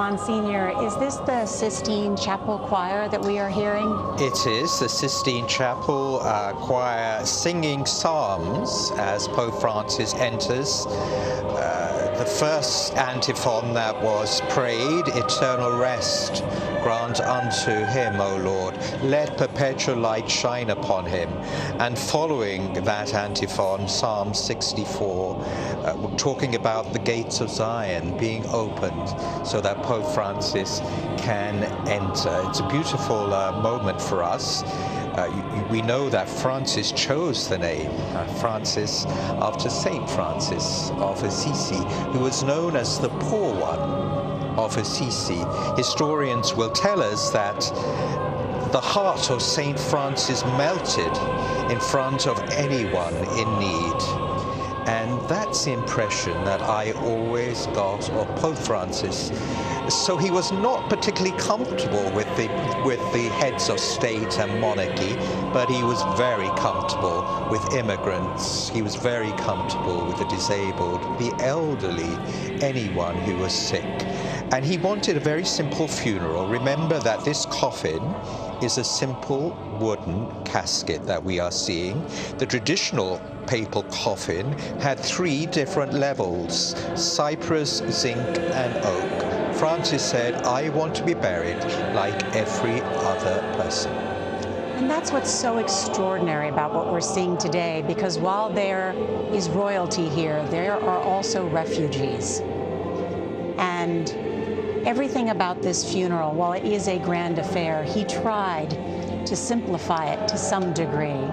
Monsignor, is this the Sistine Chapel Choir that we are hearing? It is the Sistine Chapel Choir singing psalms as Pope Francis enters. The first antiphon that was prayed, eternal rest grant unto him, O Lord. Let perpetual light shine upon him. And following that antiphon, Psalm 64, talking about the gates of Zion being opened so that Pope Francis can enter. It's a beautiful moment for us. We know that Francis chose the name Francis after Saint Francis of Assisi, who was known as the Poor One of Assisi. Historians will tell us that the heart of Saint Francis melted in front of anyone in need. And that's the impression that I always got of Pope Francis. So he was not particularly comfortable with the heads of state and monarchy, but he was very comfortable with immigrants. He was very comfortable with the disabled, the elderly, anyone who was sick. And he wanted a very simple funeral. Remember that this coffin is a simple wooden casket that we are seeing. The traditional papal coffin had 3 different levels: cypress, zinc, and oak. Francis said, I want to be buried like every other person. And that's what's so extraordinary about what we're seeing today, because while there is royalty here, there are also refugees. And everything about this funeral, while it is a grand affair, he tried to simplify it to some degree.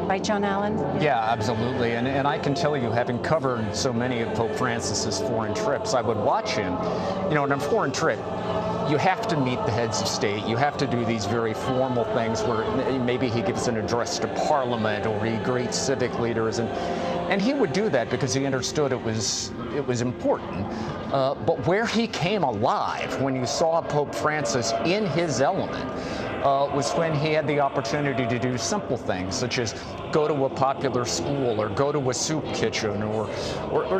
Right, John Allen? Yeah, absolutely. And I can tell you, having covered so many of Pope Francis's foreign trips, I would watch him. You know, on a foreign trip, you have to meet the heads of state. You have to do these very formal things where maybe he gives an address to Parliament or he greets civic leaders. And he would do that because he understood it was important. But where he came alive, when you saw Pope Francis in his element, was when he had the opportunity to do simple things, such as go to a popular school or go to a soup kitchen or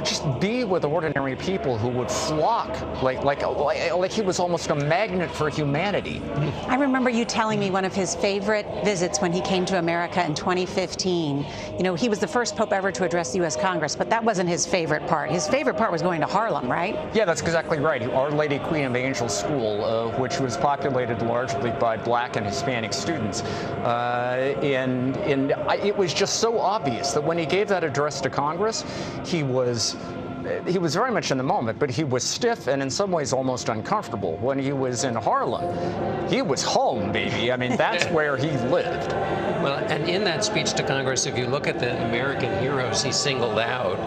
just be with ordinary people who would flock like he was almost a magnet for humanity. I remember you telling me one of his favorite visits when he came to America in 2015. You know, he was the first pope ever to address the U.S. Congress, but that wasn't his favorite part. His favorite part was going to Harlem, right? Yeah, that's exactly right. Our Lady Queen of Angels School, which was populated largely by Black and Hispanic students. It was just so obvious that when he gave that address to Congress, he was very much in the moment, but he was stiff and in some ways almost uncomfortable. When he was in Harlem, he was home, baby. I mean, that's where he lived. Well, and in that speech to Congress, if you look at the American heroes he singled out,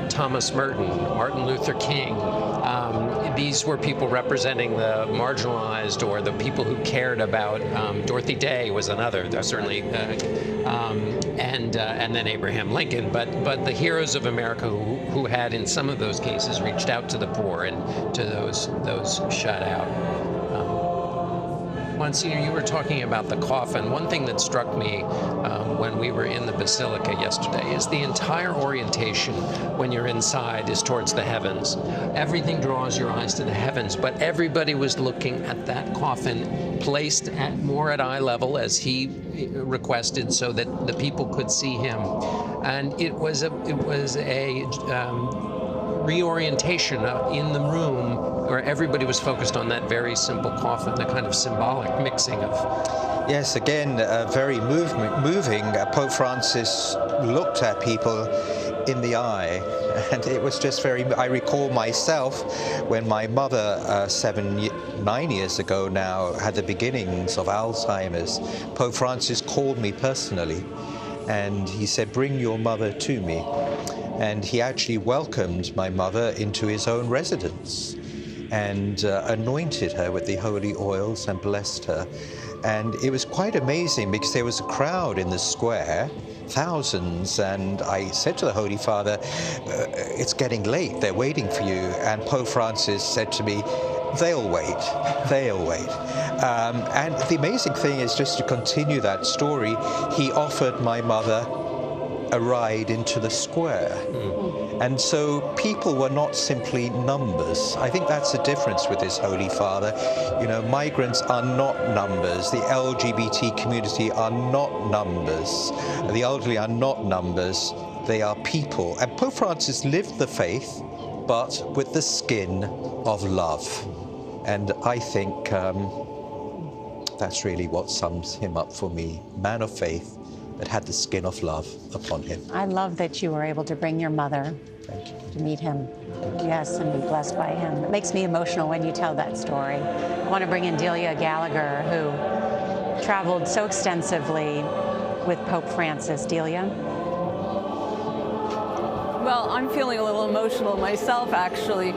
Thomas Merton, Martin Luther King, these were people representing the marginalized or the people who cared about. Dorothy Day was another, certainly, and then Abraham Lincoln. But the heroes of America who had, in some of those cases, reached out to the poor and to those shut out. Monsignor, you were talking about the coffin. One thing that struck me when we were in the Basilica yesterday is the entire orientation when you're inside is towards the heavens. Everything draws your eyes to the heavens, but everybody was looking at that coffin placed more at eye level, as he requested, so that the people could see him. And it was a reorientation in the room where everybody was focused on that very simple coffin, the kind of symbolic mixing of... Yes, again, very moving. Pope Francis looked at people in the eye, and it was just I recall myself when my mother, 9 years ago now, had the beginnings of Alzheimer's. Pope Francis called me personally, and he said, bring your mother to me. And he actually welcomed my mother into his own residence and anointed her with the holy oils and blessed her. And it was quite amazing because there was a crowd in the square, thousands, and I said to the Holy Father, it's getting late, they're waiting for you. And Pope Francis said to me, they'll wait, they'll wait. And the amazing thing is, just to continue that story, he offered my mother a ride into the square. And so people were not simply numbers. I think that's the difference with this Holy Father. You know, migrants are not numbers. The LGBT community are not numbers. The elderly are not numbers. They are people. And Pope Francis lived the faith, but with the skin of love. And I think that's really what sums him up for me. Man of faith that had the skin of love upon him. I love that you were able to bring your mother to meet him. Yes, and be blessed by him. It makes me emotional when you tell that story. I want to bring in Delia Gallagher, who traveled so extensively with Pope Francis. Delia? Well, I'm feeling a little emotional myself, actually,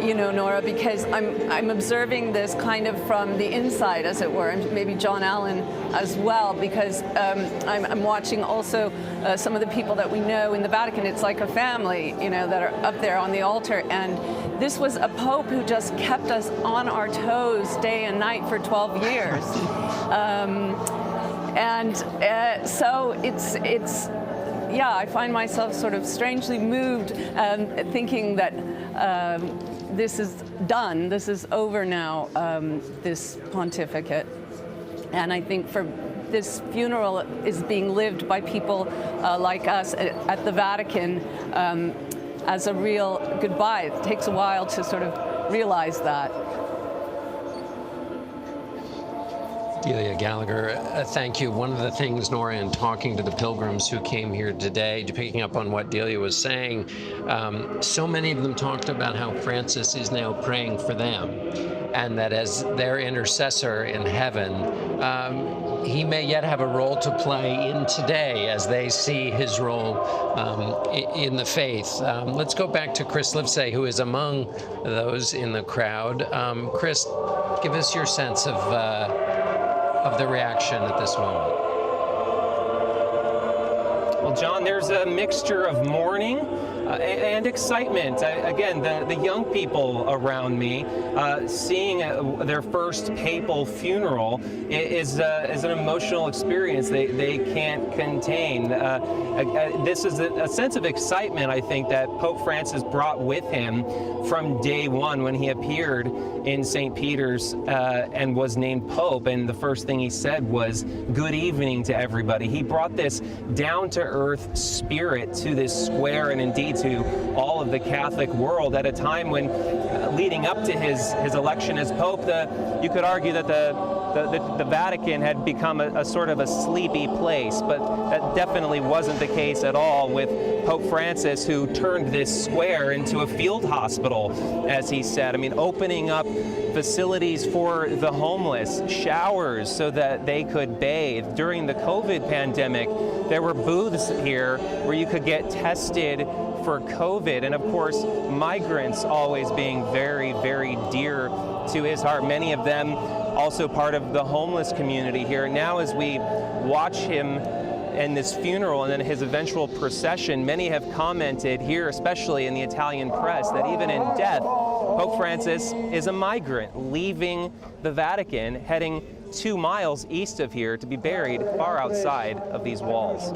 you know, Nora, because I'm observing this kind of from the inside, as it were, and maybe John Allen as well, because I'm watching also some of the people that we know in the Vatican. It's like a family, you know, that are up there on the altar. And this was a pope who just kept us on our toes day and night for 12 years. So it's yeah, I find myself sort of strangely moved, thinking that this is done, this is over now, this pontificate. And I think for this funeral is being lived by people like us at the Vatican as a real goodbye. It takes a while to sort of realize that. Delia Gallagher, thank you. One of the things, Nora, in talking to the pilgrims who came here today, picking up on what Delia was saying, so many of them talked about how Francis is now praying for them, and that as their intercessor in heaven, he may yet have a role to play in today as they see his role in the faith. Let's go back to Chris Livesay, who is among those in the crowd. Chris, give us your sense of the reaction at this moment. Well, John, there's a mixture of mourning and excitement. Again, the young people around me seeing their first papal funeral is an emotional experience they can't contain. This is a sense of excitement, I think, that Pope Francis brought with him from day one when he appeared in St. Peter's and was named Pope. And the first thing he said was, "Good evening to everybody." He brought this down-to-earth spirit to this square, and indeed to all of the Catholic world at a time when, leading up to his election as Pope, you could argue that the Vatican had become a sort of a sleepy place, but that definitely wasn't the case at all with Pope Francis, who turned this square into a field hospital, as he said. I mean, opening up facilities for the homeless, showers so that they could bathe. During the COVID pandemic, there were booths here where you could get tested for COVID. And of course, migrants always being very, very dear to his heart. Many of them also part of the homeless community here. Now, as we watch him in this funeral and then his eventual procession, many have commented here, especially in the Italian press, that even in death, Pope Francis is a migrant leaving the Vatican, heading 2 miles east of here to be buried far outside of these walls.